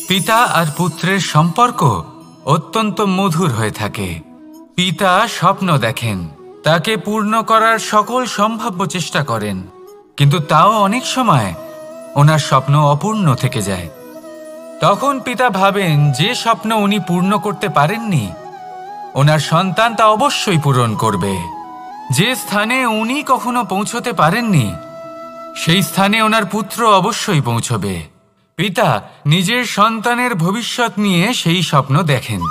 পিতা আর পুত্রের সম্পর্ক অত্যন্ত মধুর হয়ে থাকে। পিতা স্বপ্ন দেখেন, তাকে পূর্ণ করার সকল সম্ভাব্য চেষ্টা করেন, কিন্তু তাও অনেক সময় ওনার স্বপ্ন অপূর্ণ থেকে যায়। তখন পিতা ভাবেন যে স্বপ্ন উনি পূর্ণ করতে পারেননি, ওনার সন্তান তা অবশ্যই পূরণ করবে। যে স্থানে উনি কখনো পৌঁছতে পারেননি, সেই স্থানে ওনার পুত্র অবশ্যই পৌঁছবে। পিতা নিজের সন্তানের ভবিষ্যৎ নিয়ে সেই স্বপ্ন দেখেন,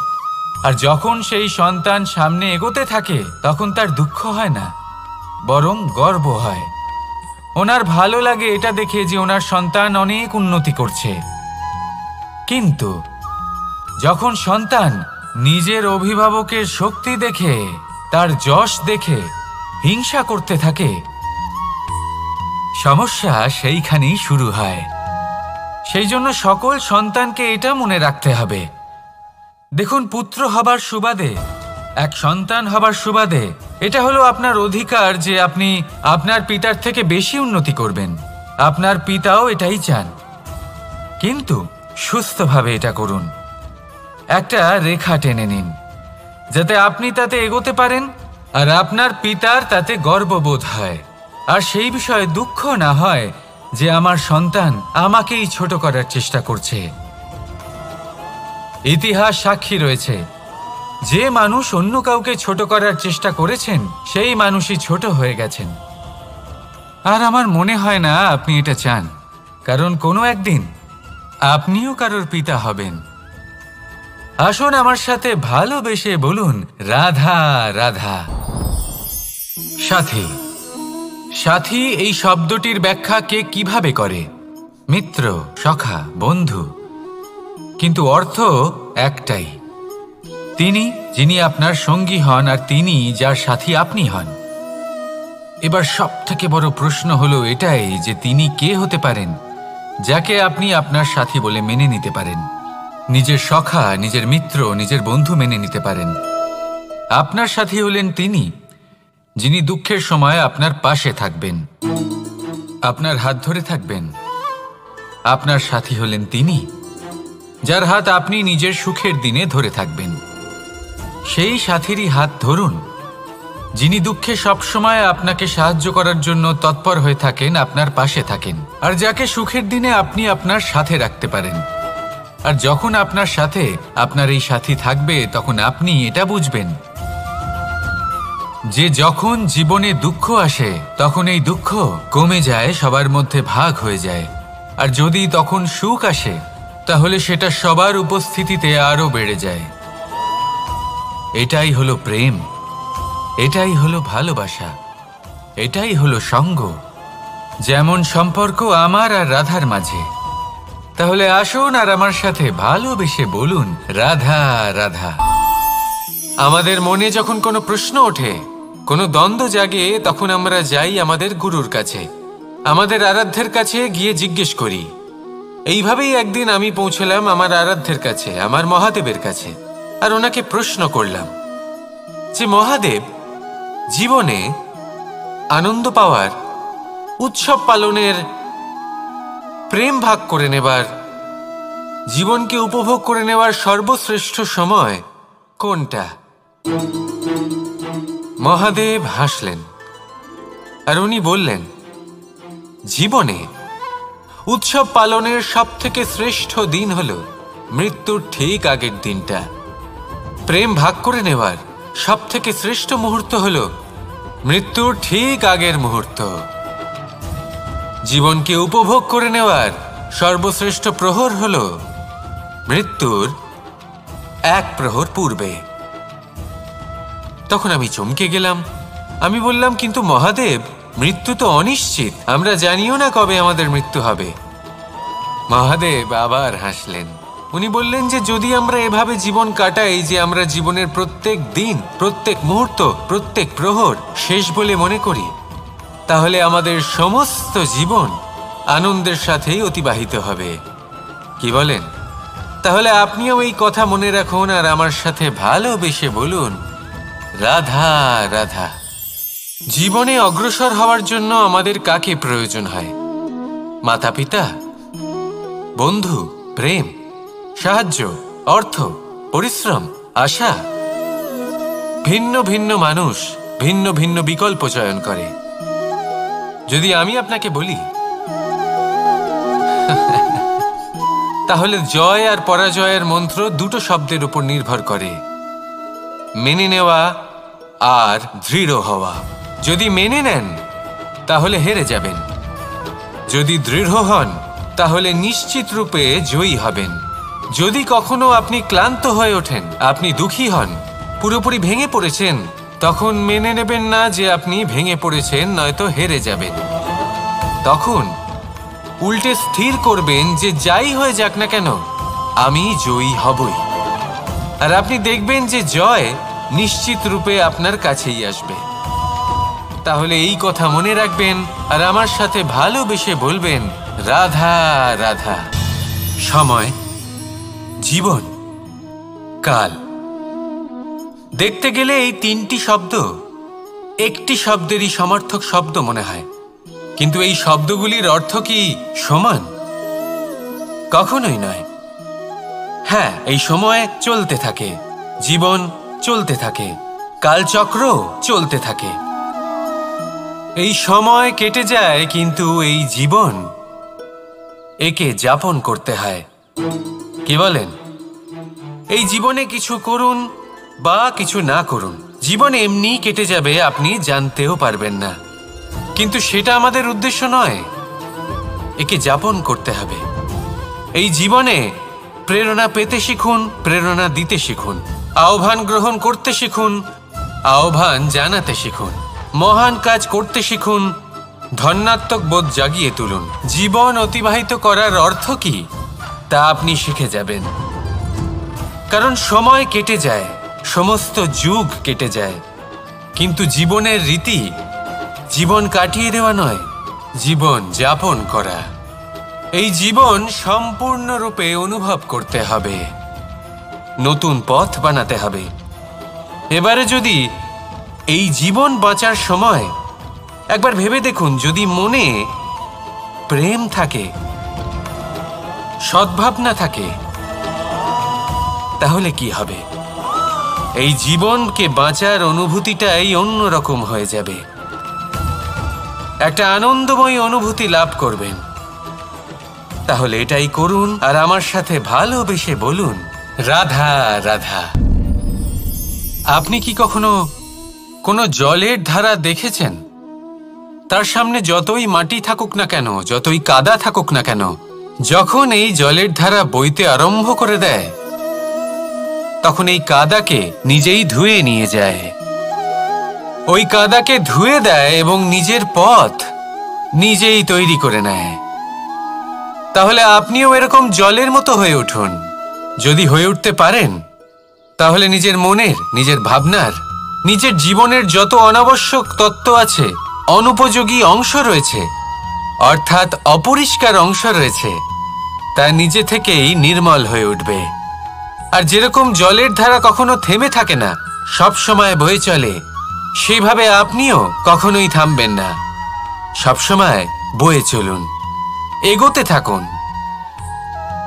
আর যখন সেই সন্তান সামনে এগোতে থাকে তখন তার দুঃখ হয় না, বরং গর্ব হয়। ওনার ভালো লাগে এটা দেখে যে ওনার সন্তান অনেক উন্নতি করছে। কিন্তু যখন সন্তান নিজের অভিভাবকের শক্তি দেখে, তার যশ দেখে হিংসা করতে থাকে, সমস্যা সেইখানেই শুরু হয়। সেই জন্য সকল সন্তানকে এটা মনে রাখতে হবে, দেখুন, পুত্র হবার সুবাদে, এক সন্তান হবার সুবাদে এটা হলো আপনার অধিকার যে আপনি আপনার পিতার থেকে বেশি উন্নতি করবেন। আপনার পিতাও এটাই চান, কিন্তু সুস্থভাবে এটা করুন। একটা রেখা টেনে নিন যাতে আপনি তাতে এগোতে পারেন আর আপনার পিতার তাতে গর্ববোধ হয়, আর সেই বিষয়ে দুঃখ না হয় যে আমার সন্তান আমাকেই ছোট করার চেষ্টা করছে। ইতিহাস সাক্ষী রয়েছে, যে মানুষ অন্য কাউকে ছোট করার চেষ্টা করেছেন সেই মানুষই ছোট হয়ে গেছেন। আর আমার মনে হয় না আপনি এটা চান, কারণ কোনো একদিন আপনিও কারোর পিতা হবেন। আসুন আমার সাথে ভালোবেসে বলুন, রাধা রাধা। সাথী। সাথী এই শব্দটির ব্যাখ্যা কে কিভাবে করে? মিত্র, সখা, বন্ধু, কিন্তু অর্থ একটাই। তিনি যিনি আপনার সঙ্গী হন আর তিনি যার সাথী আপনি হন। এবার সবথেকে বড় প্রশ্ন হলো এটাই যে তিনি কে হতে পারেন যাকে আপনি আপনার সাথী বলে মেনে নিতে পারেন, নিজের সখা, নিজের মিত্র, নিজের বন্ধু মেনে নিতে পারেন। আপনার সাথী হলেন তিনি যিনি দুঃখের সময় আপনার পাশে থাকবেন, আপনার হাত ধরে থাকবেন। আপনার সাথী হলেন তিনি যার হাত আপনি নিজের সুখের দিনে ধরে থাকবেন। সেই সাথীরই হাত ধরুন যিনি দুঃখে সবসময় আপনাকে সাহায্য করার জন্য তৎপর হয়ে থাকেন, আপনার পাশে থাকেন, আর যাকে সুখের দিনে আপনি আপনার সাথে রাখতে পারেন। আর যখন আপনার সাথে আপনার এই সাথী থাকবে তখন আপনি এটা বুঝবেন যে যখন জীবনে দুঃখ আসে তখন এই দুঃখ কমে যায়, সবার মধ্যে ভাগ হয়ে যায়। আর যদি তখন সুখ আসে তাহলে সেটা সবার উপস্থিতিতে আরো বেড়ে যায়। এটাই হলো প্রেম, এটাই হলো ভালোবাসা, এটাই হলো সঙ্গ। যেমন সম্পর্ক আমার আর রাধার মাঝে। তাহলে আসুন আর আমার সাথে ভালোবেসে বলুন, রাধা রাধা। আমাদের মনে যখন কোনো প্রশ্ন ওঠে, কোনো দ্বন্দ্ব জাগে, তখন আমরা যাই আমাদের গুরুর কাছে, আমাদের আরাধ্যের কাছে গিয়ে জিজ্ঞেস করি। এইভাবেই একদিন আমি পৌঁছলাম আমার আরাধ্যের কাছে, আমার মহাদেবের কাছে, আর ওনাকে প্রশ্ন করলাম যে মহাদেব, জীবনে আনন্দ পাওয়ার, উৎসব পালনের, প্রেম ভাগ করে নেবার, জীবনকে উপভোগ করে নেওয়ার সর্বশ্রেষ্ঠ সময় কোনটা? মহাদেব হাসলেন আর উনি বললেন, জীবনে উৎসব পালনের সবথেকে শ্রেষ্ঠ দিন হলো মৃত্যুর ঠিক আগের দিনটা। প্রেম ভাগ করে নেওয়ার সবথেকে শ্রেষ্ঠ মুহূর্ত হলো মৃত্যুর ঠিক আগের মুহূর্ত। জীবনকে উপভোগ করে নেওয়ার সর্বশ্রেষ্ঠ প্রহর হলো মৃত্যুর এক প্রহর পূর্বে। তখন আমি চমকে গেলাম। আমি বললাম, কিন্তু মহাদেব, মৃত্যু তো অনিশ্চিত, আমরা জানিও না কবে আমাদের মৃত্যু হবে। মহাদেব আবার হাসলেন। উনি বললেন যে যদি আমরা এভাবে জীবন কাটাই যে আমরা জীবনের প্রত্যেক দিন, প্রত্যেক মুহূর্ত, প্রত্যেক প্রহর শেষ বলে মনে করি, তাহলে আমাদের সমস্ত জীবন আনন্দের সাথেই অতিবাহিত হবে। কি বলেন? তাহলে আপনিও এই কথা মনে রাখুন আর আমার সাথে ভালোবেসে বলুন, রাধা রাধা। জীবনে অগ্রসর হওয়ার জন্য আমাদের কাকে প্রয়োজন হয়? মাতা পিতা, বন্ধু, প্রেম, সাহায্য, অর্থ, পরিশ্রম, আশা। ভিন্ন ভিন্ন মানুষ ভিন্ন ভিন্ন বিকল্প চয়ন করে। যদি আমি আপনাকে বলি তাহলে জয় আর পরাজয়ের মন্ত্র দুটো শব্দের উপর নির্ভর করে, মেনে নেওয়া আর দৃঢ় হওয়া। যদি মেনে নেন তাহলে হেরে যাবেন, যদি দৃঢ় হন তাহলে নিশ্চিত রূপে জয়ী হবেন। যদি কখনো আপনি ক্লান্ত হয়ে ওঠেন, আপনি দুঃখী হন, পুরোপুরি ভেঙে পড়েছেন, তখন মেনে নেবেন না যে আপনি ভেঙে পড়েছেন, নয়তো হেরে যাবেন। তখন উল্টে স্থির করবেন যে যাই হয়ে যাক না কেন আমি জয়ী হবই। আর আপনি দেখবেন যে জয় নিশ্চিত রূপে আপনার কাছেই আসবে। তাহলে এই কথা মনে রাখবেন আর আমার সাথে ভালোবেসে বলবেন, রাধা রাধা। সময়, জীবন, কাল। দেখতে গেলে এই তিনটি শব্দ একটি শব্দেরই সমার্থক শব্দ মনে হয়, কিন্তু এই শব্দগুলির অর্থ কি সমান? কখনোই নয়। হ্যাঁ, এই সময় চলতে থাকে, জীবন চলতে থাকে, কালচক্র চলতে থাকে। এই সময় কেটে যায়, কিন্তু এই জীবন একে যাপন করতে হয়। কি বলেন? এই জীবনে কিছু করুন বা কিছু না করুন, জীবন এমনি কেটে যাবে, আপনি জানতেও পারবেন না। কিন্তু সেটা আমাদের উদ্দেশ্য নয়, একে যাপন করতে হবে। এই জীবনে প্রেরণা পেতে শিখুন, প্রেরণা দিতে শিখুন, আহ্বান গ্রহণ করতে শিখুন, আহ্বান জানাতে শিখুন, মহান কাজ করতে শিখুন, ধন্যাত্মক বোধ জাগিয়ে তুলুন। জীবন অতিবাহিত করার অর্থ কি তা আপনি শিখে যাবেন। কারণ সময় কেটে যায়, সমস্ত যুগ কেটে যায়, কিন্তু জীবনের রীতি জীবন কাটিয়ে দেওয়া নয়, জীবন যাপন করা। এই জীবন সম্পূর্ণরূপে অনুভব করতে হবে, নতুন পথ বানাতে হবে। এবারে যদি এই জীবন বাঁচার সময় একবার ভেবে দেখুন, যদি মনে প্রেম থাকে, সদ্ভাবনা থাকে, তাহলে কি হবে? এই জীবনকে বাঁচার অনুভূতিটাই অন্যরকম হয়ে যাবে, একটা আনন্দময় অনুভূতি লাভ করবেন। তাহলে এটাই করুন আর আমার সাথে ভালোবেসে বলুন, রাধা রাধা। আপনি কি কখনো কোনো জলের ধারা দেখেছেন? তার সামনে যতই মাটি থাকুক না কেন, যতই কাদা থাকুক না কেন, যখন এই জলের ধারা বইতে আরম্ভ করে দেয়, তখন এই কাদাকে নিজেই ধুয়ে নিয়ে যায়। ওই কাদাকে ধুয়ে দেয় এবং নিজের পথ নিজেই তৈরি করে নেয়। তাহলে আপনিও এরকম জলের মতো হয়ে উঠুন। যদি হয়ে উঠতে পারেন, তাহলে নিজের মনের, নিজের ভাবনার, নিজের জীবনের যত অনাবশ্যক তত্ত্ব আছে, অনুপযোগী অংশ রয়েছে, অর্থাৎ অপরিষ্কার অংশ রয়েছে, তা নিজে থেকেই নির্মল হয়ে উঠবে। আর যেরকম জলের ধারা কখনো থেমে থাকে না, সব সময় বয়ে চলে, সেইভাবে আপনিও কখনোই থামবেন না। সবসময় বয়ে চলুন, এগোতে থাকুন।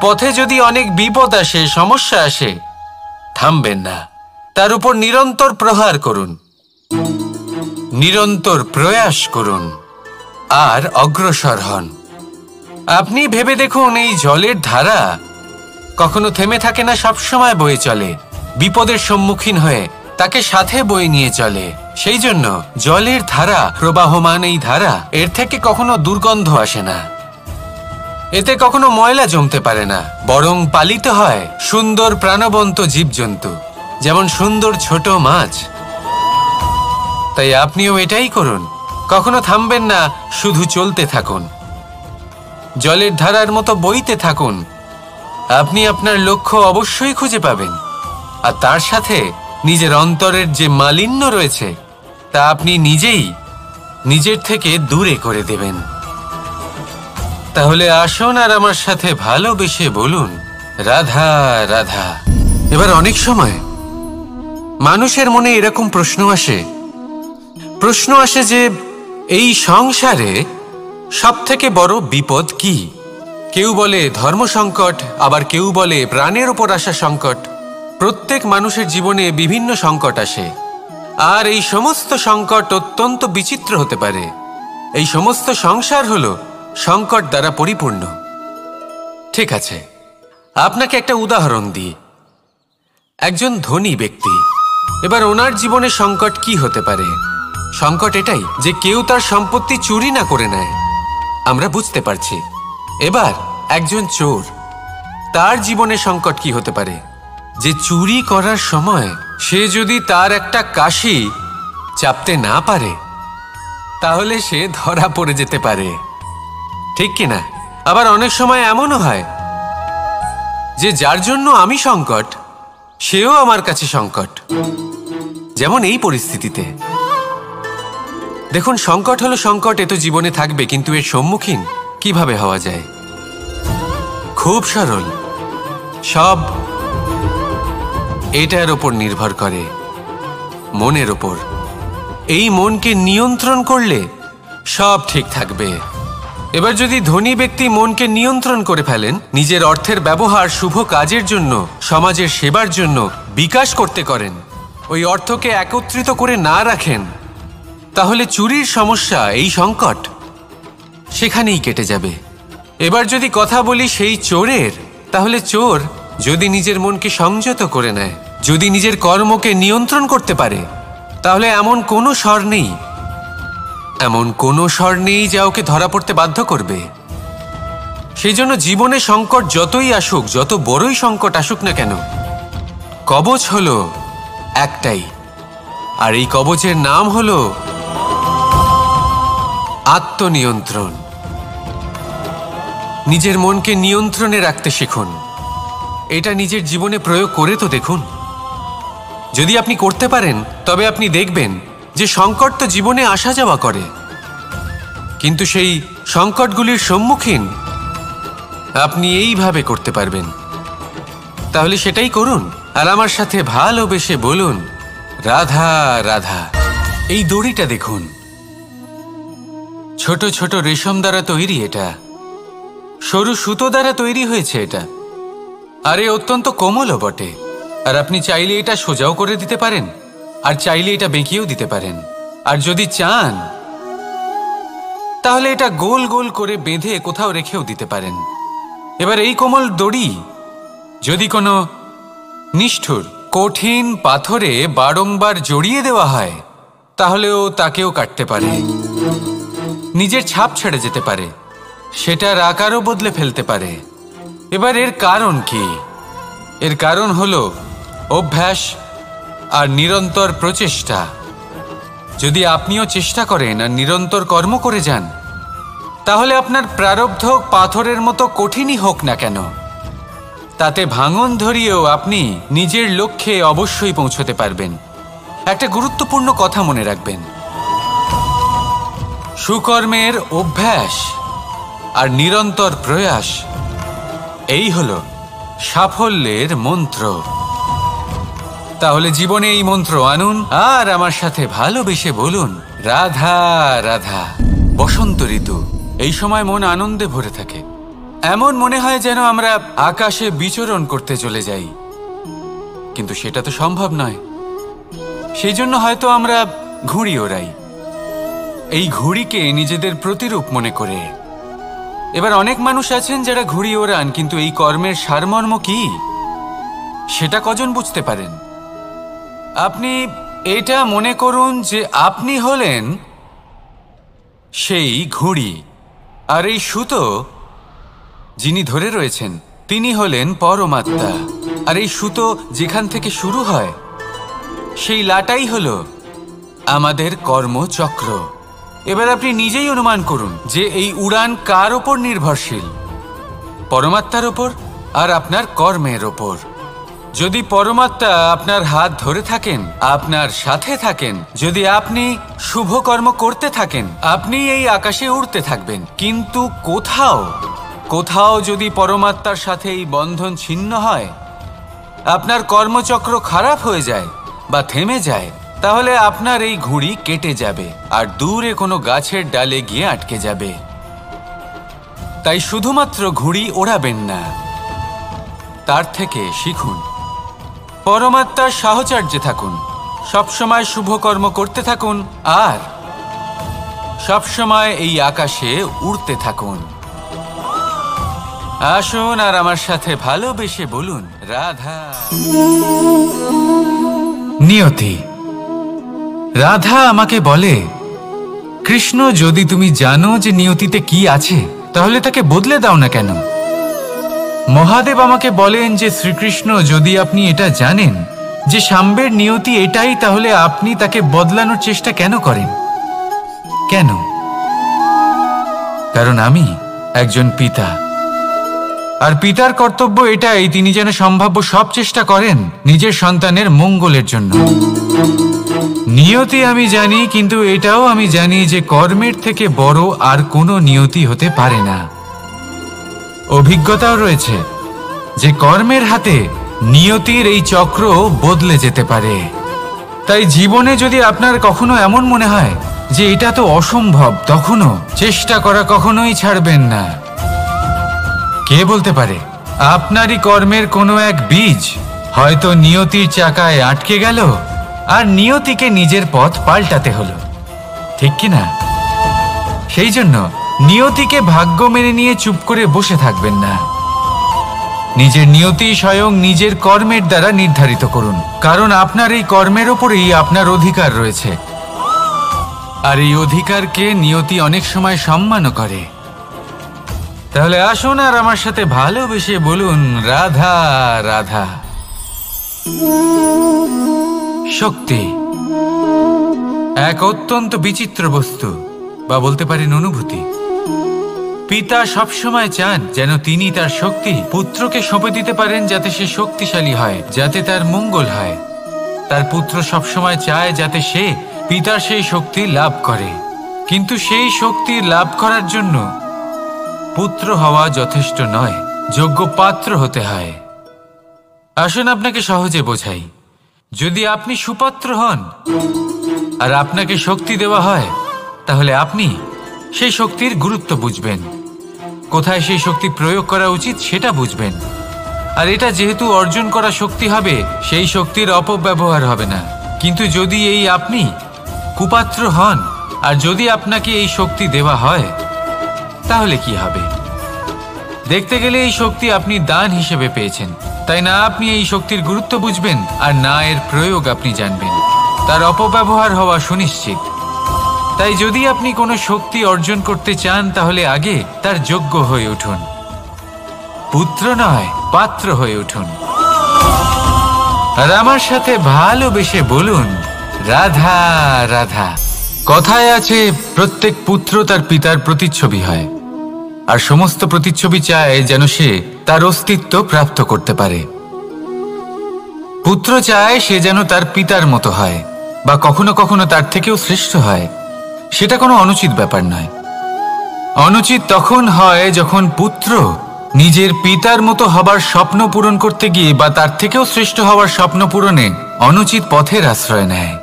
পথে যদি অনেক বিপদ আসে, সমস্যা আসে, থামবেন না, তার উপর নিরন্তর প্রহার করুন, নিরন্তর প্রয়াস করুন আর অগ্রসর হন। আপনি ভেবে দেখুন, এই জলের ধারা কখনো থেমে থাকে না, সবসময় বয়ে চলে, বিপদের সম্মুখীন হয়ে তাকে সাথে বয়ে নিয়ে চলে। সেই জন্য জলের ধারা, প্রবাহমান এই ধারা, এর থেকে কখনো দুর্গন্ধ আসে না, এতে কখনো ময়লা জমতে পারে না, বরং পালিত হয় সুন্দর প্রাণবন্ত জীবজন্তু, যেমন সুন্দর ছোট মাছ। তাই আপনিও এটাই করুন, কখনো থামবেন না, শুধু চলতে থাকুন, জলের ধারার মতো বইতে থাকুন। আপনি আপনার লক্ষ্য অবশ্যই খুঁজে পাবেন, আর তার সাথে নিজের অন্তরের যে মালিন্য রয়েছে তা আপনি নিজেই নিজের থেকে দূরে করে দেবেন। তাহলে আসুন আর আমার সাথে ভালোবেসে বলুন, রাধা রাধা। এবার অনেক সময় মানুষের মনে এরকম প্রশ্ন আসে যে এই সংসারে সবথেকে বড় বিপদ কি? কেউ বলে ধর্ম সংকট, আবার কেউ বলে প্রাণের ওপর আসা সংকট। প্রত্যেক মানুষের জীবনে বিভিন্ন সংকট আসে, আর এই সমস্ত সংকট অত্যন্ত বিচিত্র হতে পারে। এই সমস্ত সংসার হলো সংকট দ্বারা পরিপূর্ণ। ঠিক আছে, আপনাকে একটা উদাহরণ দিই। একজন ধনী ব্যক্তি, এবার ওনার জীবনে সংকট কি হতে পারে? সংকট এটাই যে কেউ তার সম্পত্তি চুরি না করে নেয়, আমরা বুঝতে পারছি। এবার একজন চোর, তার জীবনে সংকট কি হতে পারে? যে চুরি করার সময় সে যদি তার একটা কাশি চাপতে না পারে, তাহলে সে ধরা পড়ে যেতে পারে, ঠিক কিনা? আবার অনেক সময় এমনও হয় যে যার জন্য আমি সংকট, সেও আমার কাছে সংকট। যেমন এই পরিস্থিতিতে দেখুন, সংকট হলো সংকট, এ তো জীবনে থাকবে, কিন্তু এর সম্মুখীন কিভাবে হওয়া যায়? খুব সরল। সব এটার ওপর নির্ভর করে, মনের ওপর। এই মনকে নিয়ন্ত্রণ করলে সব ঠিক থাকবে। এবার যদি ধনী ব্যক্তি মনকে নিয়ন্ত্রণ করে ফেলেন, নিজের অর্থের ব্যবহার শুভ কাজের জন্য, সমাজের সেবার জন্য বিকাশ করতে করেন, ওই অর্থকে একত্রিত করে না রাখেন, তাহলে চুরির সমস্যা, এই সংকট সেখানেই কেটে যাবে। এবার যদি কথা বলি সেই চোরের, তাহলে চোর যদি নিজের মনকে সংযত করে নেয়, যদি নিজের কর্মকে নিয়ন্ত্রণ করতে পারে, তাহলে এমন কোনো স্বর নেই, এমন কোনো স্বর নেই যা ওকে ধরা পড়তে বাধ্য করবে। সেই জন্য জীবনে সংকট যতই আসুক, যত বড়ই সংকট আসুক না কেন, কবচ হলো একটাই, আর এই কবচের নাম হলো আত্মনিয়ন্ত্রণ। নিজের মনকে নিয়ন্ত্রণে রাখতে শিখুন। এটা নিজের জীবনে প্রয়োগ করে তো দেখুন। যদি আপনি করতে পারেন, তবে আপনি দেখবেন যে সংকট তো জীবনে আসা যাওয়া করে, কিন্তু সেই সংকটগুলির সম্মুখীন আপনি এইভাবে করতে পারবেন। তাহলে সেটাই করুন, আর আমার সাথে ভালোবেসে বলুন, রাধা রাধা। এই দড়িটা দেখুন, ছোট ছোট রেশম দ্বারা তৈরি, এটা সরু সুতো দ্বারা তৈরি হয়েছে এটা, আর এ অত্যন্ত কোমলও বটে। আর আপনি চাইলে এটা সোজাও করে দিতে পারেন, আর চাইলে এটা বেঁকিয়েও দিতে পারেন, আর যদি চান তাহলে এটা গোল গোল করে বেঁধে কোথাও রেখেও দিতে পারেন। এবার এই কোমল দড়ি যদি কোনো নিষ্ঠুর কঠিন পাথরে বারংবার জড়িয়ে দেওয়া হয়, তাহলেও তাকেও কাটতে পারে, নিজের ছাপ ছেড়ে যেতে পারে, সেটার আকারও বদলে ফেলতে পারে। এবার এর কারণ কি? এর কারণ হলো অভ্যাস আর নিরন্তর প্রচেষ্টা। যদি আপনিও চেষ্টা করেন আর নিরন্তর কর্ম করে যান, তাহলে আপনার প্রারব্ধ পাথরের মতো কঠিনই হোক না কেন, তাতে ভাঙন ধরিয়েও আপনি নিজের লক্ষ্যে অবশ্যই পৌঁছতে পারবেন। একটা গুরুত্বপূর্ণ কথা মনে রাখবেন, সুকর্মের অভ্যাস আর নিরন্তর প্রয়াস, এই হলো সাফল্যের মন্ত্র। তাহলে জীবনে এই মন্ত্র আনুন, আর আমার সাথে ভালোবেসে বলুন, রাধা রাধা। বসন্ত ঋতু, এই সময় মন আনন্দে ভরে থাকে। এমন মনে হয় যেন আমরা আকাশে বিচরণ করতে চলে যাই, কিন্তু সেটা তো সম্ভব নয়। সেই জন্য হয়তো আমরা ঘুড়ি ওড়াই, এই ঘুড়িকে নিজেদের প্রতিরূপ মনে করে। এবার অনেক মানুষ আছেন যারা ঘুড়ি ওড়ান, কিন্তু এই কর্মের সারমর্ম কি সেটা কজন বুঝতে পারেন? আপনি এটা মনে করুন যে আপনি হলেন সেই ঘুড়ি, আর এই সুতো যিনি ধরে রয়েছেন তিনি হলেন পরমাত্মা। আর এই সুতো যেখান থেকে শুরু হয়, সেই লাটাই হলো আমাদের কর্মচক্র। এবার আপনি নিজেই অনুমান করুন যে এই উড়ান কার ওপর নির্ভরশীল? পরমাত্মার ওপর আর আপনার কর্মের ওপর। যদি পরমাত্মা আপনার হাত ধরে থাকেন, আপনার সাথে থাকেন, যদি আপনি শুভ কর্ম করতে থাকেন, আপনি এই আকাশে উড়তে থাকবেন। কিন্তু কোথাও কোথাও যদি পরমাত্মার সাথে এই বন্ধন ছিন্ন হয়, আপনার কর্মচক্র খারাপ হয়ে যায় বা থেমে যায়, তাহলে আপনার এই ঘুড়ি কেটে যাবে আর দূরে কোনো গাছের ডালে গিয়ে আটকে যাবে। তাই শুধুমাত্র ঘুড়ি ওড়াবেন না, তার থেকে শিখুন। পরমাত্মার সাহচর্যে থাকুন, সবসময় শুভ কর্ম করতে থাকুন, আর সবসময় এই আকাশে উড়তে থাকুন। আসুন আর আমার সাথে ভালোবেসে বলুন, রাধা। নিয়তি। রাধা আমাকে বলে, কৃষ্ণ, যদি তুমি জানো যে নিয়তিতে কি আছে, তাহলে তাকে বদলে দাও না কেন? মহাদেব আমাকে বলেন যে শ্রীকৃষ্ণ, যদি আপনি এটা জানেন যে সাম্বের নিয়তি এটাই, তাহলে আপনি তাকে বদলানোর চেষ্টা কেন করেন? কেন? কারণ আমি একজন পিতা, আর পিতার কর্তব্য এটাই, তিনি যেন সম্ভাব্য সব চেষ্টা করেন নিজের সন্তানের মঙ্গলের জন্য। নিয়তি আমি জানি, কিন্তু এটাও আমি জানি যে কর্মের থেকে বড় আর কোনো নিয়তি হতে পারে না। অভিজ্ঞতাও রয়েছে যে কর্মের হাতে নিয়তির এই চক্র বদলে যেতে পারে। তাই জীবনে যদি আপনার কখনো এমন মনে হয় যে এটা তো অসম্ভব, তখনও চেষ্টা করা কখনোই ছাড়বেন না। কে বলতে পারে আপনারই কর্মের কোনো এক বীজ হয়তো নিয়তির চাকায় আটকে গেল, আর নিয়তিকে নিজের পথ পাল্টাতে হলো, ঠিক কি না? সেই জন্য নিয়তিকে ভাগ্য মেনে নিয়ে চুপ করে বসে থাকবেন না। নিজের নিয়তি স্বয়ং নিজের কর্মের দ্বারা নির্ধারিত করুন, কারণ আপনার এই কর্মের ওপরেই আপনার অধিকার রয়েছে, আর এই অধিকারকে নিয়তি অনেক সময় সম্মানও করে। তাহলে আসুন আর আমার সাথে ভালোবেসে বলুন, রাধা রাধা। শক্তি এক অত্যন্ত বিচিত্র বস্তু, বা বলতে পারেন অনুভূতি। পিতা সবসময় চান যেন তিনি তার শক্তি পুত্রকে সঁপে দিতে পারেন, যাতে সে শক্তিশালী হয়, যাতে তার মঙ্গল হয়। তার পুত্র সবসময় চায় যাতে সে পিতার সেই শক্তি লাভ করে, কিন্তু সেই শক্তি লাভ করার জন্য পুত্র হওয়া যথেষ্ট নয়, যোগ্য পাত্র হতে হয়। আসুন আপনাকে সহজে বোঝাই। যদি আপনি সুপাত্র হন আর আপনাকে শক্তি দেওয়া হয়, তাহলে আপনি সেই শক্তির গুরুত্ব বুঝবেন, কোথায় সেই শক্তি প্রয়োগ করা উচিত সেটা বুঝবেন। আর এটা যেহেতু অর্জন করা শক্তি হবে, সেই শক্তির অপব্যবহার হবে না। কিন্তু যদি এই আপনি কুপাত্র হন আর যদি আপনাকে এই শক্তি দেওয়া হয়, তাহলে কি হবে? দেখতে গেলে এই শক্তি আপনি দান হিসেবে পেয়েছেন, তাই না আপনি এই শক্তির গুরুত্ব বুঝবেন, আর না এর প্রয়োগ আপনি জানবেন। তার অপব্যবহার হওয়া সুনিশ্চিত। তাই যদি আপনি কোনো শক্তি অর্জন করতে চান, তাহলে আগে তার যোগ্য হয়ে উঠুন। পুত্র নয়, পাত্র হয়ে উঠুন। আর আমার সাথে ভালোবেসে বলুন, রাধা রাধা। কথায় আছে, প্রত্যেক পুত্র তার পিতার প্রতিচ্ছবি হয়, আর সমস্ত প্রতিচ্ছবি চায় যেন সে তার অস্তিত্ব প্রাপ্ত করতে পারে। পুত্র চায় সে যেন তার পিতার মতো হয়, বা কখনো কখনো তার থেকেও শ্রেষ্ঠ হয়। সেটা কোনো অনুচিত ব্যাপার নয়। অনুচিত তখন হয় যখন পুত্র নিজের পিতার মতো হবার স্বপ্ন পূরণ করতে গিয়ে বা তার থেকেও শ্রেষ্ঠ হওয়ার স্বপ্ন পূরণে অনুচিত পথের আশ্রয় নেয়।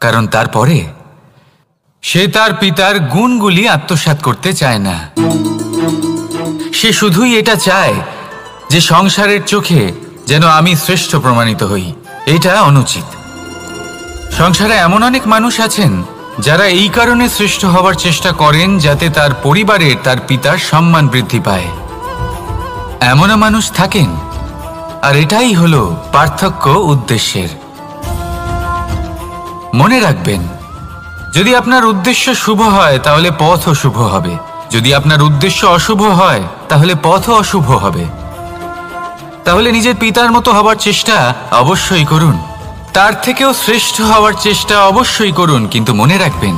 কারণ তারপরে সে তার পিতার গুণগুলি আত্মসাৎ করতে চায় না। সে শুধুই এটা চায় যে সংসারের চোখে যেন আমি শ্রেষ্ঠ প্রমাণিত হই। এটা অনুচিত। সংসারে এমন অনেক মানুষ আছেন যারা এই কারণে শ্রেষ্ঠ হওয়ার চেষ্টা করেন যাতে তার পরিবারের তার পিতার সম্মান বৃদ্ধি পায়। এমনও মানুষ থাকেন, আর এটাই হলো পার্থক্য উদ্দেশ্যের। মনে রাখবেন, যদি আপনার উদ্দেশ্য শুভ হয় তাহলে পথও শুভ হবে, যদি আপনার উদ্দেশ্য অশুভ হয় তাহলে পথও অশুভ হবে। তাহলে নিজের পিতার মতো হবার চেষ্টা অবশ্যই করুন, তার থেকেও শ্রেষ্ঠ হওয়ার চেষ্টা অবশ্যই করুন, কিন্তু মনে রাখবেন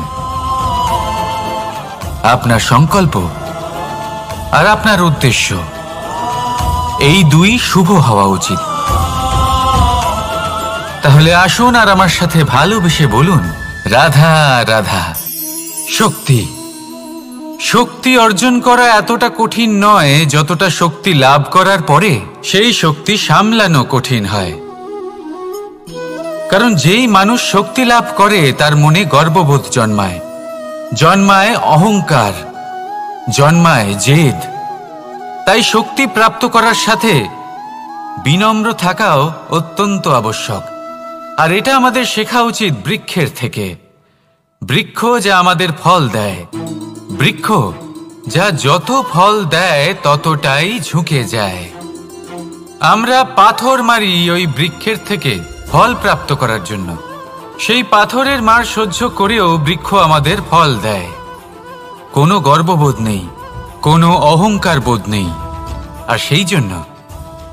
আপনার সংকল্প আর আপনার উদ্দেশ্য এই দুই শুভ হওয়া উচিত। তাহলে আসুন আর আমার সাথে ভালোবেসে বলুন, রাধা রাধা। শক্তি শক্তি অর্জন করা এতটা কঠিন নয় যতটা শক্তি লাভ করার পরে সেই শক্তি সামলানো কঠিন হয়। কারণ যেই মানুষ শক্তি লাভ করে তার মনে গর্ববোধ জন্মায়, জন্মায় অহংকার, জন্মায় জেদ। তাই শক্তি প্রাপ্ত করার সাথে বিনম্র থাকাও অত্যন্ত আবশ্যক। আর এটা আমাদের শেখা উচিত বৃক্ষের থেকে। বৃক্ষ যা আমাদের ফল দেয়, বৃক্ষ যা যত ফল দেয় ততটাই ঝুঁকে যায়। আমরা পাথর মারি ওই বৃক্ষের থেকে ফল প্রাপ্ত করার জন্য। সেই পাথরের মার সহ্য করেও বৃক্ষ আমাদের ফল দেয়। কোনো গর্ববোধ নেই, কোনো অহংকার বোধ নেই। আর সেই জন্য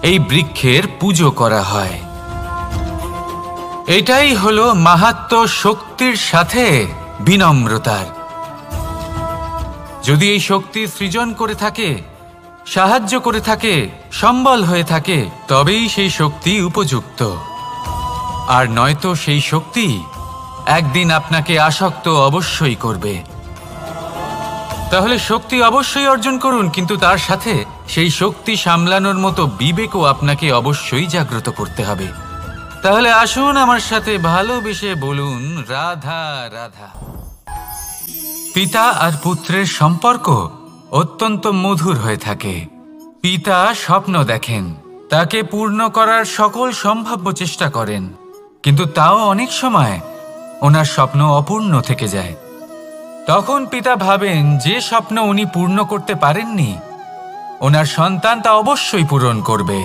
এই বৃক্ষের পুজো করা হয়। এটাই হলো মাহাত্ম্য শক্তির সাথে বিনম্রতার। যদি এই শক্তি সৃজন করে থাকে, সাহায্য করে থাকে, সম্বল হয়ে থাকে, তবেই সেই শক্তি উপযুক্ত। আর নয়তো সেই শক্তি একদিন আপনাকে আসক্ত অবশ্যই করবে। তাহলে শক্তি অবশ্যই অর্জন করুন, কিন্তু তার সাথে সেই শক্তি সামলানোর মতো বিবেকও আপনাকে অবশ্যই জাগ্রত করতে হবে। তাহলে আসুন আমার সাথে ভালোবেসে বলুন, রাধা রাধা। পিতা আর পুত্রের সম্পর্ক অত্যন্ত মধুর হয়ে থাকে। পিতা স্বপ্ন দেখেন, তাকে পূর্ণ করার সকল সম্ভাব্য চেষ্টা করেন, কিন্তু তাও অনেক সময় ওনার স্বপ্ন অপূর্ণ থেকে যায়। তখন পিতা ভাবেন যে স্বপ্ন উনি পূর্ণ করতে পারেননি, ওনার সন্তান তা অবশ্যই পূরণ করবে।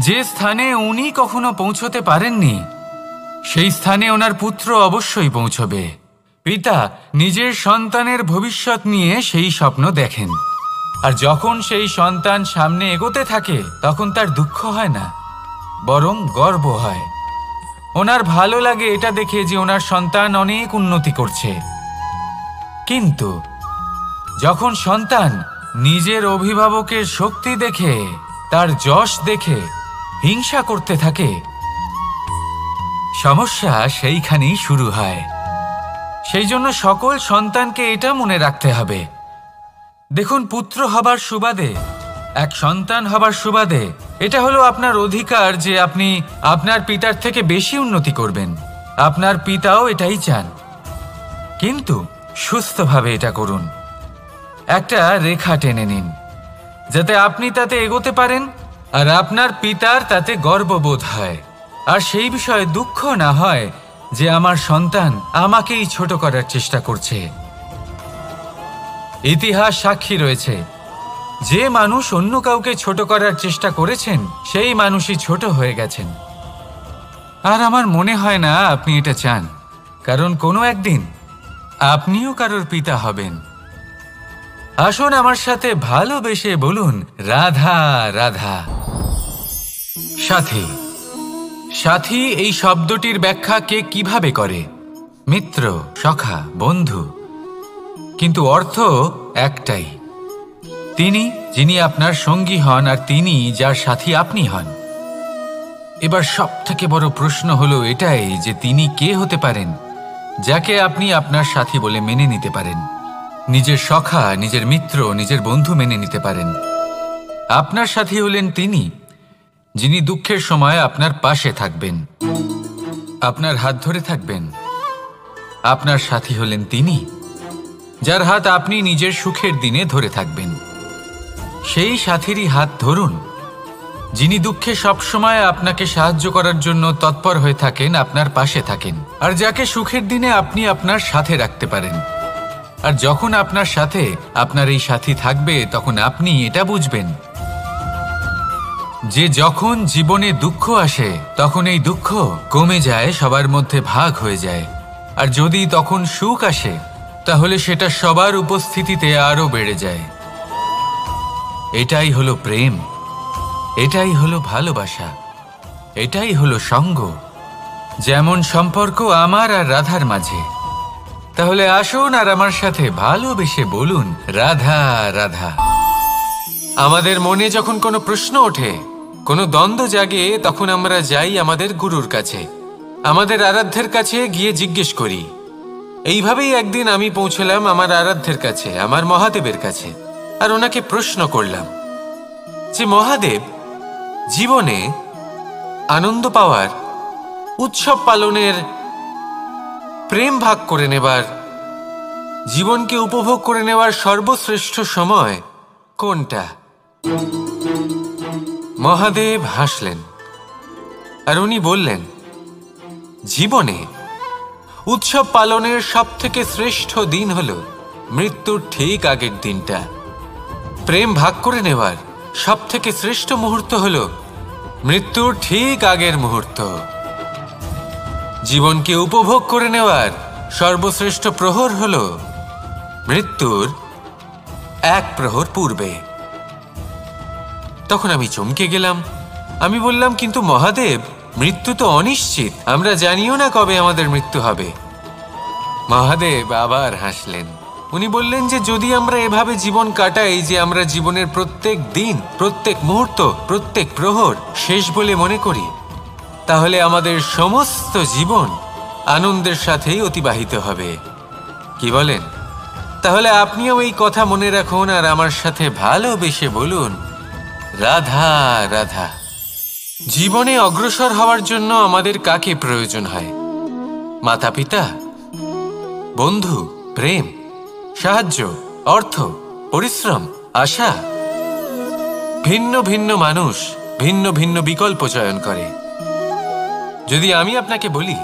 যে স্থানে উনি কখনো পৌঁছতে পারেননি, সেই স্থানে ওনার পুত্র অবশ্যই পৌঁছবে। পিতা নিজের সন্তানের ভবিষ্যৎ নিয়ে সেই স্বপ্ন দেখেন। আর যখন সেই সন্তান সামনে এগোতে থাকে, তখন তার দুঃখ হয় না, বরং গর্ব হয়। ওনার ভালো লাগে এটা দেখে যে ওনার সন্তান অনেক উন্নতি করছে। কিন্তু যখন সন্তান নিজের অভিভাবকের শক্তি দেখে, তার যশ দেখে হিংসা করতে থাকে, সমস্যা সেইখানেই শুরু হয়। সেই জন্য সকল সন্তানকে এটা মনে রাখতে হবে, দেখুন, পুত্র হবার সুবাদে, এক সন্তান হবার সুবাদে এটা হলো আপনার অধিকার যে আপনি আপনার পিতার থেকে বেশি উন্নতি করবেন। আপনার পিতাও এটাই চান, কিন্তু সুস্থভাবে এটা করুন। একটা রেখা টেনে নিন, যাতে আপনি তাতে এগোতে পারেন আর আপনার পিতার তাতে গর্ববোধ হয়। আর সেই বিষয়ে দুঃখ না হয় যে আমার সন্তান আমাকেই ছোট করার চেষ্টা করছে। ইতিহাস সাক্ষী রয়েছে, যে মানুষ অন্য কাউকে ছোট করার চেষ্টা করেছেন, সেই মানুষই ছোট হয়ে গেছেন। আর আমার মনে হয় না আপনি এটা চান, কারণ কোনো একদিন আপনিও কারোর পিতা হবেন। আসুন আমার সাথে ভালোবেসে বলুন, রাধা রাধা। সাথী। সাথী এই শব্দটির ব্যাখ্যা কে কিভাবে করে? মিত্র, সখা, বন্ধু। কিন্তু অর্থ একটাই, তিনি যিনি আপনার সঙ্গী হন আর তিনি যার সাথী আপনি হন। এবার সবথেকে বড় প্রশ্ন হলো এটাই যে তিনি কে হতে পারেন যাকে আপনি আপনার সাথী বলে মেনে নিতে পারেন, নিজের সখা, নিজের মিত্র, নিজের বন্ধু মেনে নিতে পারেন। আপনার সাথী হলেন তিনি যিনি দুঃখের সময় আপনার পাশে থাকবেন, আপনার হাত ধরে থাকবেন। আপনার সাথী হলেন তিনি যার হাত আপনি নিজের সুখের দিনে ধরে থাকবেন। সেই সাথীরই হাত ধরুন যিনি দুঃখে সবসময় আপনাকে সাহায্য করার জন্য তৎপর হয়ে থাকেন, আপনার পাশে থাকেন, আর যাকে সুখের দিনে আপনি আপনার সাথে রাখতে পারেন। আর যখন আপনার সাথে আপনার এই সাথী থাকবে, তখন আপনি এটা বুঝবেন যে যখন জীবনে দুঃখ আসে, তখন এই দুঃখ কমে যায়, সবার মধ্যে ভাগ হয়ে যায়। আর যদি তখন সুখ আসে, তাহলে সেটা সবার উপস্থিতিতে আরো বেড়ে যায়। এটাই হলো প্রেম, এটাই হলো ভালোবাসা, এটাই হলো সঙ্গ। যেমন সম্পর্ক আমার আর রাধার মাঝে। তাহলে আসুন আর আমার সাথে ভালোবেসে বলুন, রাধা রাধা। আমাদের মনে যখন কোনো প্রশ্ন ওঠে, কোনো দ্বন্দ্ব জাগে, তখন আমরা যাই আমাদের গুরুর কাছে, আমাদের আরাধ্যের কাছে গিয়ে জিজ্ঞেস করি। এইভাবেই একদিন আমি পৌঁছলাম আমার আরাধ্যের কাছে, আমার মহাদেবের কাছে, আর ওনাকে প্রশ্ন করলাম যে মহাদেব, জীবনে আনন্দ পাওয়ার, উৎসব পালনের, প্রেম ভাগ করে নেবার জীবনকে উপভোগ করে নেওয়ার সর্বশ্রেষ্ঠ সময় কোনটা? মহাদেব হাসলেন আর উনি বললেন, জীবনে উৎসব পালনের সবথেকে শ্রেষ্ঠ দিন হলো মৃত্যুর ঠিক আগের দিনটা। প্রেম ভাগ করে নেওয়ার সবথেকে শ্রেষ্ঠ মুহূর্ত হলো মৃত্যুর ঠিক আগের মুহূর্ত। জীবনকে উপভোগ করে নেওয়ার সর্বশ্রেষ্ঠ প্রহর হলো মৃত্যুর এক প্রহর পূর্বে। তখন আমি চমকে গেলাম। আমি বললাম, কিন্তু মহাদেব, মৃত্যু তো অনিশ্চিত, আমরা জানিও না কবে আমাদের মৃত্যু হবে। মহাদেব আবার হাসলেন। উনি বললেন যে যদি আমরা এভাবে জীবন কাটাই যে আমরা জীবনের প্রত্যেক দিন, প্রত্যেক মুহূর্ত, প্রত্যেক প্রহর শেষ বলে মনে করি, তাহলে আমাদের সমস্ত জীবন আনন্দের সাথেই অতিবাহিত হবে। কি বলেন? তাহলে আপনিও এই কথা মনে রাখুন আর আমার সাথে ভালোবেসে বলুন, রাধা রাধা। জীবনে অগ্রসর হওয়ার জন্য আমাদের কাকে প্রয়োজন হয়? মাতা পিতা, বন্ধু, প্রেম, সাহায্য, অর্থ, পরিশ্রম, আশা। ভিন্ন ভিন্ন মানুষ ভিন্ন ভিন্ন বিকল্প চয়ন করে। যদি আমি আপনাকে বলি,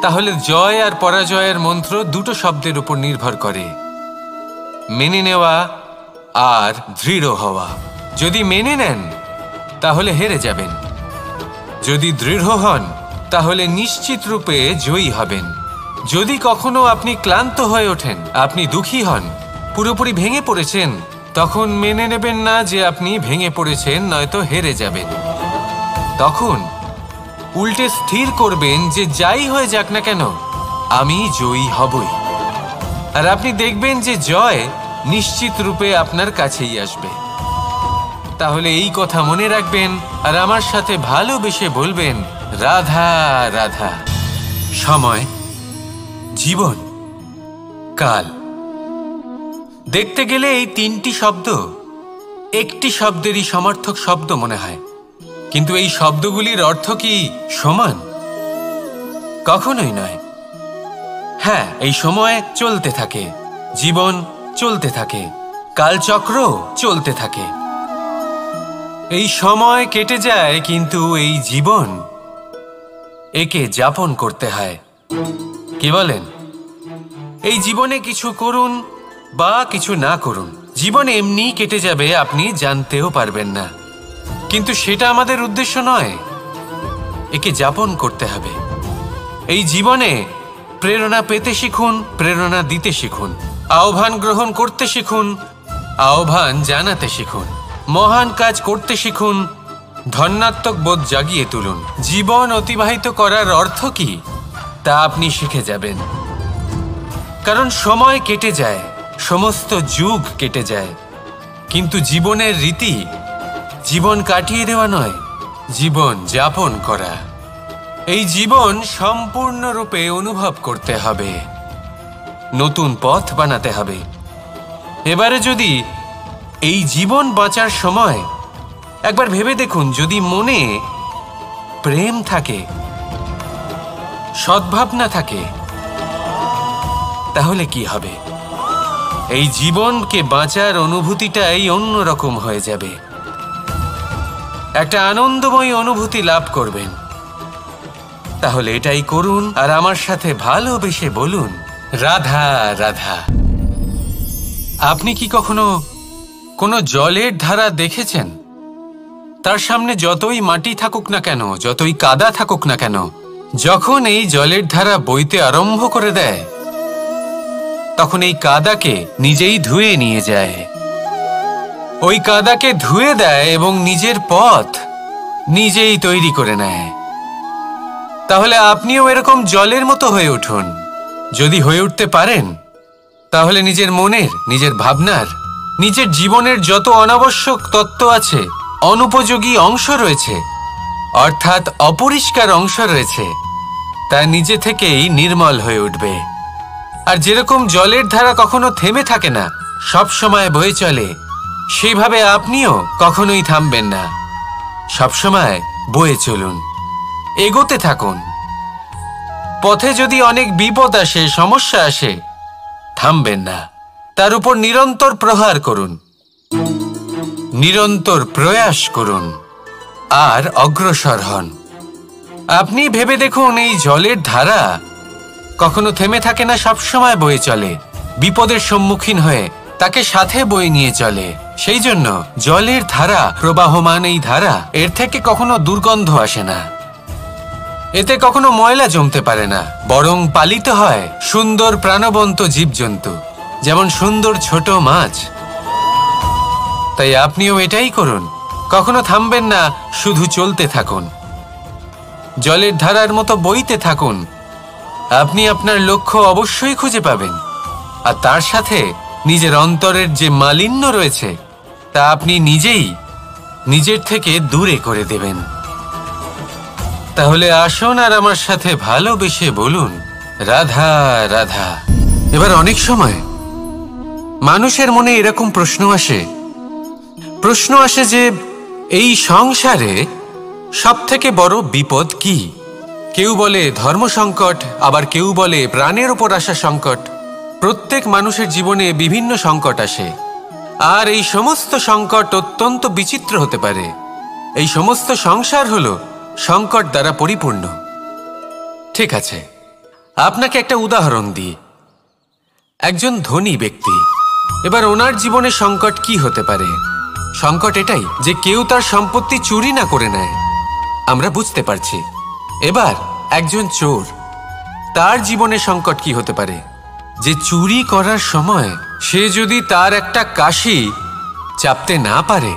তাহলে জয় আর পরাজয়ের মন্ত্র দুটো শব্দের উপর নির্ভর করে, মেনে নেওয়া আর দৃঢ় হওয়া। যদি মেনে নেন তাহলে হেরে যাবেন, যদি দৃঢ় হন তাহলে নিশ্চিত রূপে জয়ী হবেন। যদি কখনো আপনি ক্লান্ত হয়ে ওঠেন, আপনি দুঃখী হন, পুরোপুরি ভেঙে পড়েছেন, তখন মেনে নেবেন না যে আপনি ভেঙে পড়েছেন, নয়তো হেরে যাবেন। তখন উল্টে স্থির করবেন যে যাই হয়ে যাক না কেন, আমি জয়ী হবই। আর আপনি দেখবেন যে জয় নিশ্চিত রূপে আপনার কাছেই আসবে। তাহলে এই কথা মনে রাখবেন আর আমার সাথে ভালোবেসে বলবেন, রাধা রাধা। সময়, জীবন, কাল। দেখতে গেলে এই তিনটি শব্দ একটি শব্দেরই সমার্থক শব্দ মনে হয়, কিন্তু এই শব্দগুলির অর্থ কি সমান? কখনোই নয়। হ্যাঁ, এই সময় চলতে থাকে, জীবন চলতে থাকে, কালচক্র চলতে থাকে। এই সময় কেটে যায়, কিন্তু এই জীবন, একে যাপন করতে হয়। কি বলেন? এই জীবনে কিছু করুন বা কিছু না করুন, জীবন এমনি কেটে যাবে, আপনি জানতেও পারবেন না। কিন্তু সেটা আমাদের উদ্দেশ্য নয়, একে যাপন করতে হবে। এই জীবনে প্রেরণা পেতে শিখুন, প্রেরণা দিতে শিখুন, আহ্বান গ্রহণ করতে শিখুন, আহ্বান জানাতে শিখুন, মহান কাজ করতে শিখুন, ধন্যাত্মক বোধ জাগিয়ে তুলুন। জীবন অতিবাহিত করার অর্থ কি তা আপনি শিখে যাবেন। কারণ সময় কেটে যায়, সমস্ত যুগ কেটে যায়, কিন্তু জীবনের রীতি জীবন কাটিয়ে দেওয়া নয়, জীবন যাপন করা। এই জীবন সম্পূর্ণরূপে অনুভব করতে হবে, নতুন পথ বানাতে হবে। এবারে যদি এই জীবন বাঁচার সময় একবার ভেবে দেখুন, যদি মনে প্রেম থাকে, সদ্ভাবনা থাকে, তাহলে কি হবে? এই জীবনকে বাঁচার অনুভূতিটাই অন্যরকম হয়ে যাবে, একটা আনন্দময় অনুভূতি লাভ করবেন। তাহলে এটাই করুন আর আমার সাথে ভালোবেসে বলুন, রাধা রাধা। আপনি কি কখনো কোনো জলের ধারা দেখেছেন? তার সামনে যতই মাটি থাকুক না কেন, যতই কাদা থাকুক না কেন, যখন এই জলের ধারা বইতে আরম্ভ করে দেয়, তখন এই কাদাকে নিজেই ধুয়ে নিয়ে যায়। ওই কাদাকে ধুয়ে দেয় এবং নিজের পথ নিজেই তৈরি করে নেয়। তাহলে আপনিও এরকম জলের মতো হয়ে উঠুন। যদি হয়ে উঠতে পারেন, তাহলে নিজের মনের, নিজের ভাবনার, নিজের জীবনের যত অনাবশ্যক তত্ত্ব আছে, অনুপযোগী অংশ রয়েছে, অর্থাৎ অপরিষ্কার অংশ রয়েছে, তা নিজে থেকেই নির্মল হয়ে উঠবে। আর যেরকম জলের ধারা কখনো থেমে থাকে না, সব সময় বয়ে চলে, সেইভাবে আপনিও কখনোই থামবেন না, সবসময় বয়ে চলুন, এগোতে থাকুন। পথে যদি অনেক বিপদ আসে, সমস্যা আসে, থামবেন না, তার উপর নিরন্তর প্রহার করুন, নিরন্তর প্রয়াস করুন আর অগ্রসর হন। আপনি ভেবে দেখুন, এই জলের ধারা কখনো থেমে থাকে না, সবসময় বয়ে চলে, বিপদের সম্মুখীন হয়ে তাকে সাথে বয়ে নিয়ে চলে। সেই জন্য জলের ধারা, প্রবাহমান এই ধারা, এর থেকে কখনো দুর্গন্ধ আসে না, এতে কখনো ময়লা জমতে পারে না, বরং পালিত হয় সুন্দর প্রাণবন্ত জীবজন্তু, যেমন সুন্দর ছোট মাছ। তাই আপনিও এটাই করুন, কখনো থামবেন না, শুধু চলতে থাকুন, জলের ধারার মতো বইতে থাকুন। আপনি আপনার লক্ষ্য অবশ্যই খুঁজে পাবেন, আর তার সাথে নিজের অন্তরের যে মালিন্য রয়েছে তা আপনি নিজেই নিজের থেকে দূরে করে দেবেন। তাহলে আসুন আর আমার সাথে ভালোবেসে বলুন, রাধা রাধা। এবার অনেক সময় মানুষের মনে এরকম প্রশ্ন আসে যে এই সংসারে সবথেকে বড় বিপদ কি? কেউ বলে ধর্ম সংকট, আবার কেউ বলে প্রাণের উপর আসা সংকট। প্রত্যেক মানুষের জীবনে বিভিন্ন সংকট আসে, আর এই সমস্ত সংকট অত্যন্ত বিচিত্র হতে পারে। এই সমস্ত সংসার হলো সংকট দ্বারা পরিপূর্ণ। ঠিক আছে, আপনাকে একটা উদাহরণ দিই। একজন ধনী ব্যক্তি, এবার ওনার জীবনে সংকট কি হতে পারে? সংকট এটাই যে কেউ তার সম্পত্তি চুরি না করে নেয়, আমরা বুঝতে পারছি। এবার একজন চোর, তার জীবনে সংকট কি হতে পারে? যে চুরি করার সময় সে যদি তার একটা কাশি চাপতে না পারে,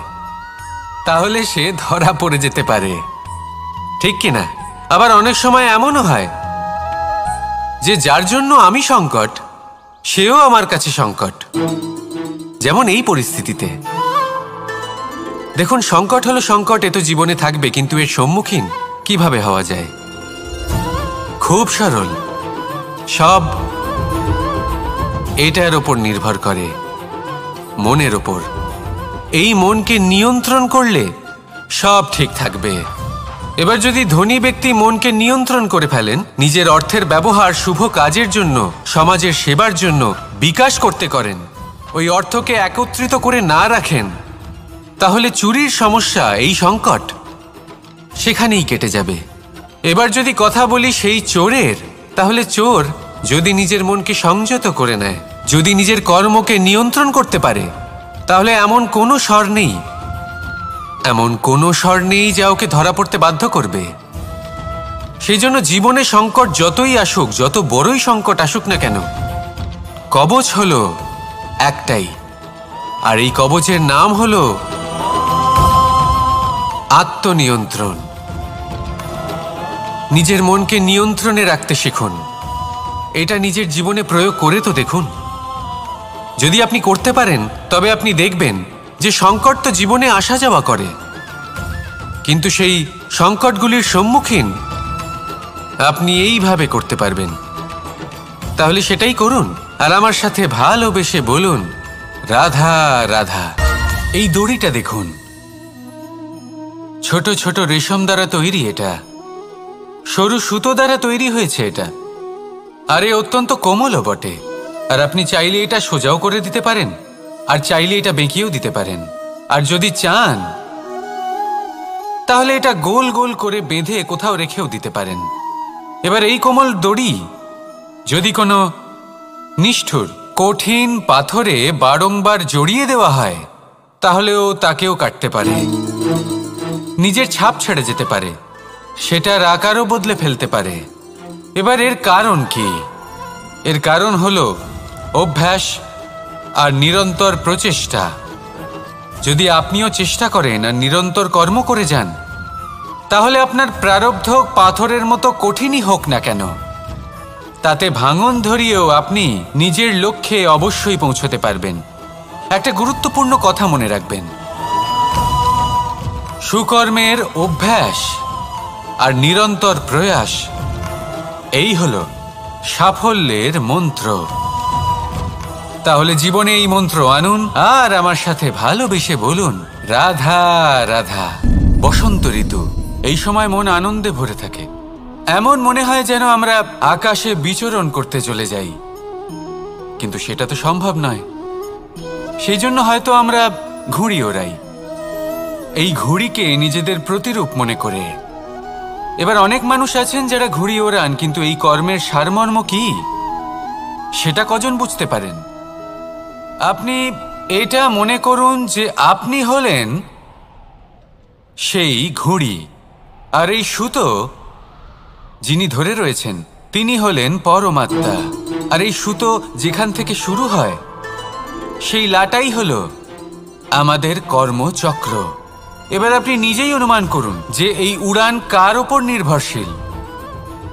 তাহলে সে ধরা পড়ে যেতে পারে, ঠিক কিনা? আবার অনেক সময় এমনও হয় যে যার জন্য আমি সংকট, সেও আমার কাছে সংকট। যেমন এই পরিস্থিতিতে দেখুন, সংকট হলো সংকট, এ তো জীবনে থাকবে, কিন্তু এর সম্মুখীন কিভাবে হওয়া যায়? খুব সরল, সব এটার ওপর নির্ভর করে, মনের ওপর। এই মনকে নিয়ন্ত্রণ করলে সব ঠিক থাকবে। এবার যদি ধনী ব্যক্তি মনকে নিয়ন্ত্রণ করে ফেলেন, নিজের অর্থের ব্যবহার শুভ কাজের জন্য, সমাজের সেবার জন্য বিকাশ করতে করেন, ওই অর্থকে একত্রিত করে না রাখেন, তাহলে চুরির সমস্যা, এই সংকট সেখানেই কেটে যাবে। এবার যদি কথা বলি সেই চোরের, তাহলে চোর যদি নিজের মনকে সংযত করে নেয়, যদি নিজের কর্মকে নিয়ন্ত্রণ করতে পারে, তাহলে এমন কোনো স্বর নেই যা ওকে ধরা পড়তে বাধ্য করবে। সেই জন্য জীবনে সংকট যতই আসুক, যত বড়ই সংকট আসুক না কেন, কবচ হলো একটাই, আর এই কবচের নাম হলো আত্মনিয়ন্ত্রণ। নিজের মনকে নিয়ন্ত্রণে রাখতে শিখুন। এটা নিজের জীবনে প্রয়োগ করে তো দেখুন। যদি আপনি করতে পারেন, তবে আপনি দেখবেন যে সংকট তো জীবনে আসা যাওয়া করে, কিন্তু সেই সংকটগুলির সম্মুখীন আপনি এইভাবে করতে পারবেন। তাহলে সেটাই করুন, আর আমার সাথে ভালোবেসে বলুন, রাধা রাধা। এই দড়িটা দেখুন, ছোট ছোট রেশম দ্বারা তৈরি, এটা সরু সুতো দ্বারা তৈরি হয়েছে এটা, আর এ অত্যন্ত কোমলও বটে। আর আপনি চাইলে এটা সোজাও করে দিতে পারেন, আর চাইলে এটা বেঁকিয়েও দিতে পারেন, আর যদি চান তাহলে এটা গোল গোল করে বেঁধে কোথাও রেখেও দিতে পারেন। এবার এই কোমল দড়ি যদি কোনো নিষ্ঠুর কঠিন পাথরে বারংবার জড়িয়ে দেওয়া হয়, তাহলেও তাকেও কাটতে পারে, নিজের ছাপ ছেড়ে যেতে পারে, সেটার আকারও বদলে ফেলতে পারে। এবার এর কারণ কি? এর কারণ হলো অভ্যাস আর নিরন্তর প্রচেষ্টা। যদি আপনিও চেষ্টা করেন আর নিরন্তর কর্ম করে যান, তাহলে আপনার প্রারব্ধ পাথরের মতো কঠিনই হোক না কেন, তাতে ভাঙন ধরিয়েও আপনি নিজের লক্ষ্যে অবশ্যই পৌঁছতে পারবেন। একটা গুরুত্বপূর্ণ কথা মনে রাখবেন, সুকর্মের অভ্যাস আর নিরন্তর প্রয়াস, এই হলো সাফল্যের মন্ত্র। তাহলে জীবনে এই মন্ত্র আনুন, আর আমার সাথে ভালোবেসে বলুন, রাধা রাধা। বসন্ত ঋতু, এই সময় মন আনন্দে ভরে থাকে, এমন মনে হয় যেন আমরা আকাশে বিচরণ করতে চলে যাই, কিন্তু সেটা তো সম্ভব নয়। সেই জন্য হয়তো আমরা ঘুড়ি ওড়াই, এই ঘুড়িকে নিজেদের প্রতিরূপ মনে করে। এবার অনেক মানুষ আছেন যারা ঘুড়ি ওড়ান, কিন্তু এই কর্মের সারমর্ম কি সেটা কজন বুঝতে পারেন? আপনি এটা মনে করুন যে আপনি হলেন সেই ঘুড়ি, আর এই সুতো যিনি ধরে রয়েছেন তিনি হলেন পরমাত্মা। আর এই সুতো যেখান থেকে শুরু হয় সেই লাটাই হলো আমাদের কর্মচক্র। এবার আপনি নিজেই অনুমান করুন যে এই উড়ান কার ওপর নির্ভরশীল?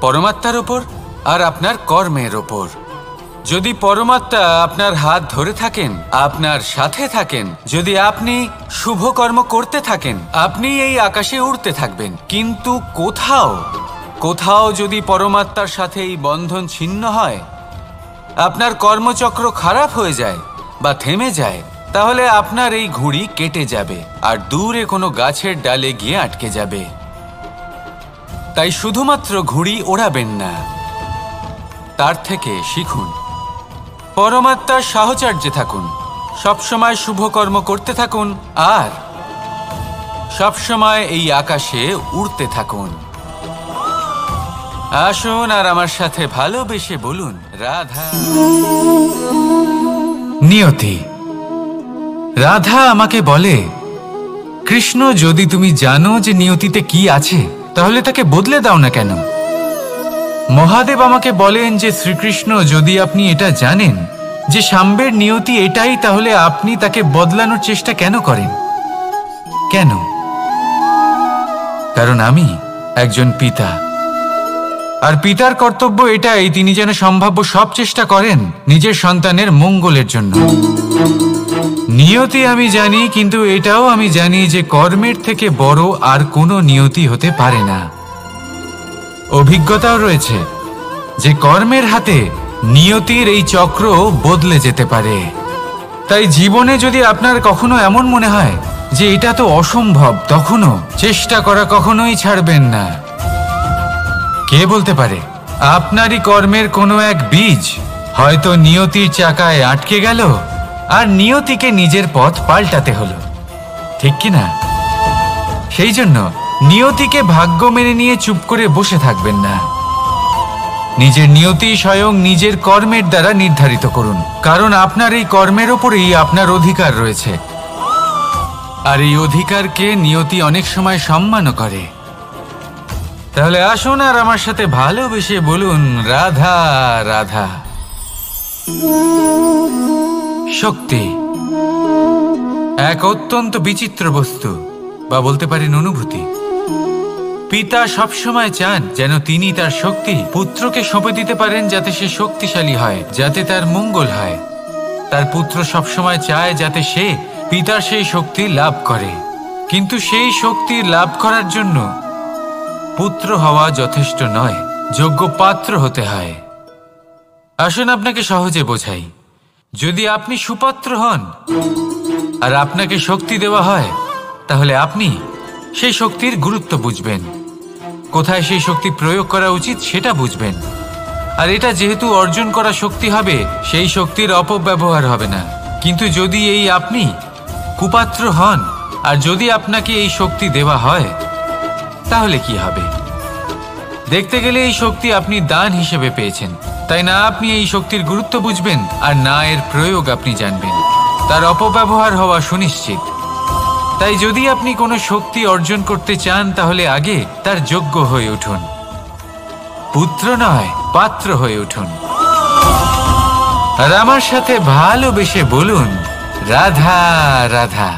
পরমাত্মার ওপর আর আপনার কর্মের ওপর। যদি পরমাত্মা আপনার হাত ধরে থাকেন, আপনার সাথে থাকেন, যদি আপনি শুভ কর্ম করতে থাকেন, আপনি এই আকাশে উড়তে থাকবেন। কিন্তু কোথাও যদি পরমাত্মার সাথে এই বন্ধন ছিন্ন হয়, আপনার কর্মচক্র খারাপ হয়ে যায় বা থেমে যায়, তাহলে আপনার এই ঘুড়ি কেটে যাবে আর দূরে কোনো গাছের ডালে গিয়ে আটকে যাবে। তাই শুধুমাত্র ঘুড়ি ওড়াবেন না, তার থেকে শিখুন, পরমাত্মার সাহচর্যে থাকুন, সবসময় শুভ কর্ম করতে থাকুন আর সবসময় এই আকাশে উড়তে থাকুন। আসুন আর আমার সাথে ভালোবেসে বলুন, রাধা। নিয়তি। রাধা আমাকে বলে, কৃষ্ণ, যদি তুমি জানো যে নিয়তিতে কি আছে, তাহলে তাকে বদলে দাও না কেন? মহাদেব আমাকে বলেন যে শ্রীকৃষ্ণ, যদি আপনি এটা জানেন যে সাম্বের নিয়তি এটাই, তাহলে আপনি তাকে বদলানোর চেষ্টা কেন করেন? কেন? কারণ আমি একজন পিতা, আর পিতার কর্তব্য এটাই, তিনি যেন সম্ভাব্য সব চেষ্টা করেন নিজের সন্তানের মঙ্গলের জন্য। নিয়তি আমি জানি, কিন্তু এটাও আমি জানি যে কর্মের থেকে বড় আর কোনো নিয়তি হতে পারে না। অভিজ্ঞতাও রয়েছে যে কর্মের হাতে নিয়তির এই চক্র বদলে যেতে পারে। তাই জীবনে যদি আপনার কখনো এমন মনে হয় যে এটা তো অসম্ভব, তখনও চেষ্টা করা কখনোই ছাড়বেন না। কে বলতে পারে আপনারই কর্মের কোনো এক বীজ হয়তো নিয়তির চাকায় আটকে গেল আর নিয়তিকে নিজের পথ পাল্টাতে হলো, ঠিক কি না? সেই জন্য নিয়তিকে ভাগ্য মেনে নিয়ে চুপ করে বসে থাকবেন না। নিজের নিয়তি স্বয়ং নিজের কর্মের দ্বারা নির্ধারিত করুন, কারণ আপনার এই কর্মের ওপরেই আপনার অধিকার রয়েছে। আর এই অধিকারকে নিয়তি অনেক সময় সম্মানও করে। তাহলে আসুন আর আমার সাথে ভালোবেসে বলুন, রাধা রাধা। শক্তি এক অত্যন্ত বিচিত্র বস্তু, বা বলতে পারেন অনুভূতি। পিতা সবসময় চান যেন তিনি তার শক্তি পুত্রকে সঁপে দিতে পারেন, যাতে সে শক্তিশালী হয়, যাতে তার মঙ্গল হয়। তার পুত্র সবসময় চায় যাতে সে পিতার সেই শক্তি লাভ করে, কিন্তু সেই শক্তি লাভ করার জন্য পুত্র হওয়া যথেষ্ট নয়, যোগ্য পাত্র হতে হয়। আসুন আপনাকে সহজে বোঝাই। যদি আপনি সুপাত্র হন আর আপনাকে শক্তি দেওয়া হয়, তাহলে আপনি সেই শক্তির গুরুত্ব বুঝবেন, কোথায় সেই শক্তি প্রয়োগ করা উচিত সেটা বুঝবেন। আর এটা যেহেতু অর্জন করা শক্তি হবে, সেই শক্তির অপব্যবহার হবে না। কিন্তু যদি এই আপনি কুপাত্র হন আর যদি আপনাকে এই শক্তি দেওয়া হয়, তাহলে কি হবে? দেখতে গেলে এই শক্তি আপনি দান হিসেবে পেয়েছেন, তাই না আপনি এই শক্তির গুরুত্ব বুঝবেন আর না এর প্রয়োগ আপনি জানবেন। তার অপব্যবহার হওয়া সুনিশ্চিত। তাই যদি আপনি কোনো শক্তি অর্জন করতে চান, তাহলে আগে তার যোগ্য হয়ে উঠুন, পুত্র নয় পাত্র হয়ে উঠুন। আর আমার সাথে ভালোবেসে বলুন, রাধা রাধা।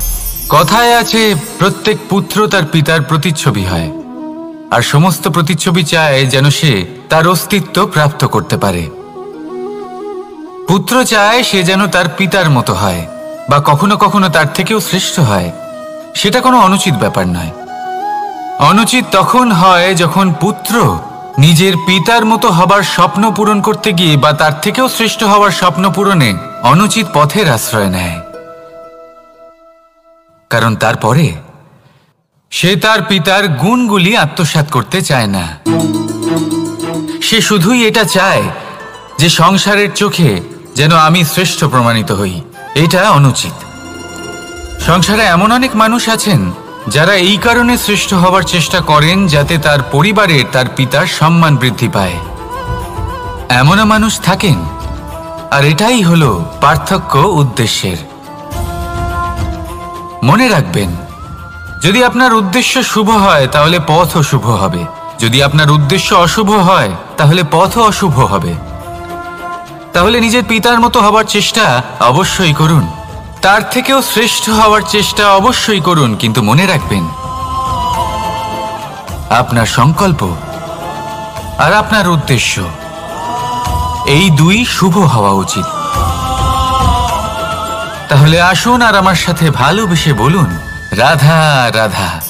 কথায় আছে, প্রত্যেক পুত্র তার পিতার প্রতিচ্ছবি হয়, আর সমস্ত প্রতিচ্ছবি চায় যেন সে তার অস্তিত্ব প্রাপ্ত করতে পারে। পুত্র চায় সে যেন তার পিতার মতো হয়, বা কখনো কখনো তার থেকেও শ্রেষ্ঠ হয়। সেটা কোনো অনুচিত ব্যাপার নয়। অনুচিত তখন হয় যখন পুত্র নিজের পিতার মতো হবার স্বপ্ন পূরণ করতে গিয়ে বা তার থেকেও শ্রেষ্ঠ হওয়ার স্বপ্ন পূরণে অনুচিত পথের আশ্রয় নেয়। কারণ তারপরে সে তার পিতার গুণগুলি আত্মসাৎ করতে চায় না। সে শুধুই এটা চায় যে সংসারের চোখে যেন আমি শ্রেষ্ঠ প্রমাণিত হই। এটা অনুচিত। সংসারে এমন অনেক মানুষ আছেন যারা এই কারণে শ্রেষ্ঠ হওয়ার চেষ্টা করেন যাতে তার পরিবারের, তার পিতার সম্মান বৃদ্ধি পায়। এমনও মানুষ থাকেন, আর এটাই হলো পার্থক্য উদ্দেশ্যের। মনে রাখবেন, যদি আপনার উদ্দেশ্য শুভ হয় তাহলে পথও শুভ হবে, যদি আপনার উদ্দেশ্য অশুভ হয় তাহলে পথও অশুভ হবে। তাহলে নিজের পিতার মতো হবার চেষ্টা অবশ্যই করুন, তার থেকেও শ্রেষ্ঠ হওয়ার চেষ্টা অবশ্যই করুন, কিন্তু মনে রাখবেন আপনার সংকল্প আর আপনার উদ্দেশ্য এই দুই শুভ হওয়া উচিত। তাহলে আসুন আর আমার সাথে ভালোবেসে বলুন, রাধা রাধা।